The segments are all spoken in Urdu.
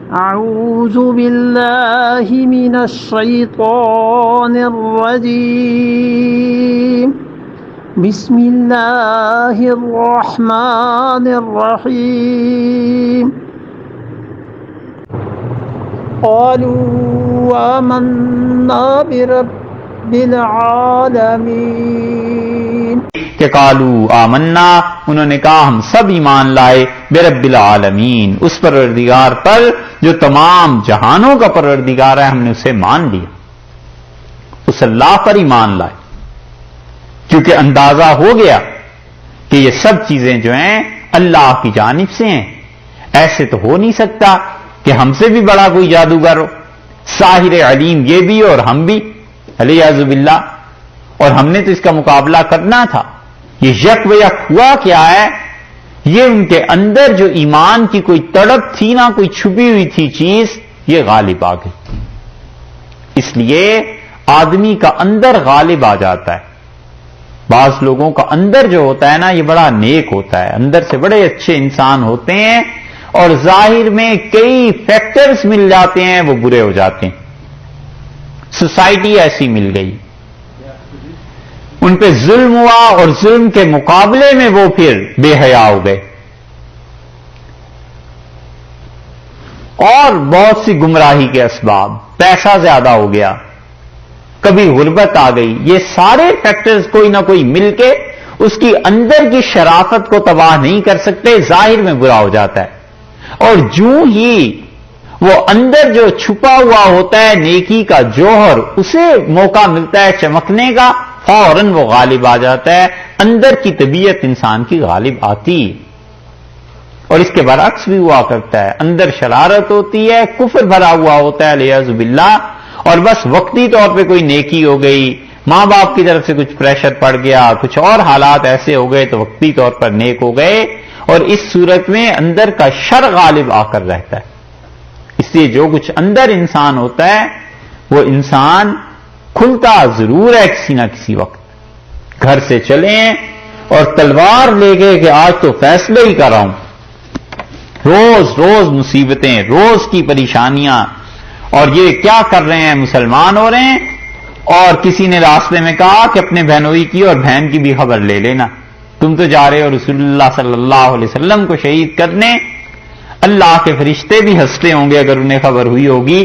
أعوذ بالله من الشيطان الرجيم بسم الله الرحمن الرحيم قالوا آمنا برب العالمين کہ قالوا آمنا، انہوں نے کہا ہم سب ایمان لائے برب العالمین، اس پروردگار پر جو تمام جہانوں کا پروردگار ہے، ہم نے اسے مان لیا، اس اللہ پر ایمان لائے، کیونکہ اندازہ ہو گیا کہ یہ سب چیزیں جو ہیں اللہ کی جانب سے ہیں، ایسے تو ہو نہیں سکتا کہ ہم سے بھی بڑا کوئی جادوگر ہو، ساحر علیم یہ بھی اور ہم بھی، علیہ باللہ، اور ہم نے تو اس کا مقابلہ کرنا تھا۔ یہ یک و یک ہوا کیا ہے؟ یہ ان کے اندر جو ایمان کی کوئی تڑپ تھی نا، کوئی چھپی ہوئی تھی چیز، یہ غالب آ گئی۔ اس لیے آدمی کا اندر غالب آ جاتا ہے۔ بعض لوگوں کا اندر جو ہوتا ہے نا، یہ بڑا نیک ہوتا ہے، اندر سے بڑے اچھے انسان ہوتے ہیں، اور ظاہر میں کئی فیکٹرز مل جاتے ہیں، وہ برے ہو جاتے ہیں۔ سوسائٹی ایسی مل گئی، ان پہ ظلم ہوا، اور ظلم کے مقابلے میں وہ پھر بے حیا ہو گئے، اور بہت سی گمراہی کے اسباب، پیسہ زیادہ ہو گیا، کبھی غربت آ گئی، یہ سارے فیکٹرز کوئی نہ کوئی مل کے اس کی اندر کی شرافت کو تباہ نہیں کر سکتے، ظاہر میں برا ہو جاتا ہے۔ اور جو ہی وہ اندر جو چھپا ہوا ہوتا ہے نیکی کا جوہر، اسے موقع ملتا ہے چمکنے کا، فوراً وہ غالب آ جاتا ہے، اندر کی طبیعت انسان کی غالب آتی ہے۔ اور اس کے برعکس بھی ہوا کرتا ہے، اندر شرارت ہوتی ہے، کفر بھرا ہوا ہوتا ہے، علیہ باللہ، اور بس وقتی طور پہ کوئی نیکی ہو گئی، ماں باپ کی طرف سے کچھ پریشر پڑ گیا، کچھ اور حالات ایسے ہو گئے تو وقتی طور پر نیک ہو گئے، اور اس صورت میں اندر کا شر غالب آ کر رہتا ہے۔ اس لیے جو کچھ اندر انسان ہوتا ہے وہ انسان کھلتا ضرور ہے کسی نہ کسی وقت۔ گھر سے چلیں اور تلوار لے گئے کہ آج تو فیصلے ہی کر رہا ہوں، روز روز مصیبتیں، روز کی پریشانیاں، اور یہ کیا کر رہے ہیں؟ مسلمان ہو رہے ہیں، اور کسی نے راستے میں کہا کہ اپنے بہنوئی کی اور بہن کی بھی خبر لے لینا، تم تو جا رہے ہو رسول اللہ صلی اللہ علیہ وسلم کو شہید کرنے۔ اللہ کے فرشتے بھی ہنستے ہوں گے اگر انہیں خبر ہوئی ہوگی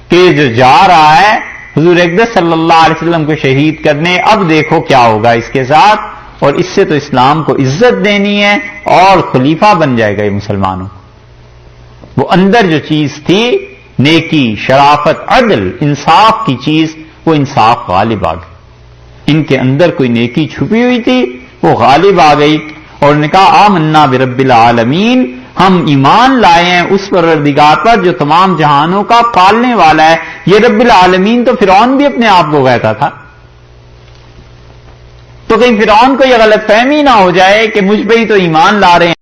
کہ جو جا رہا ہے حضور اقدس صلی اللہ علیہ وسلم کو شہید کرنے، اب دیکھو کیا ہوگا اس کے ساتھ، اور اس سے تو اسلام کو عزت دینی ہے اور خلیفہ بن جائے گا یہ مسلمانوں کو۔ وہ اندر جو چیز تھی نیکی، شرافت، عدل، انصاف کی چیز، وہ انصاف غالب آ گئی۔ ان کے اندر کوئی نیکی چھپی ہوئی تھی، وہ غالب آ گئی، اور انہوں نے کہا آمنا برب العالمین، ہم ایمان لائے ہیں اس پروردگار پر جو تمام جہانوں کا پالنے والا ہے۔ یہ رب العالمین تو فرعون بھی اپنے آپ کو کہتا تھا، تو کہیں فرعون کو یہ غلط فہمی نہ ہو جائے کہ مجھ پہ ہی تو ایمان لا رہے ہیں۔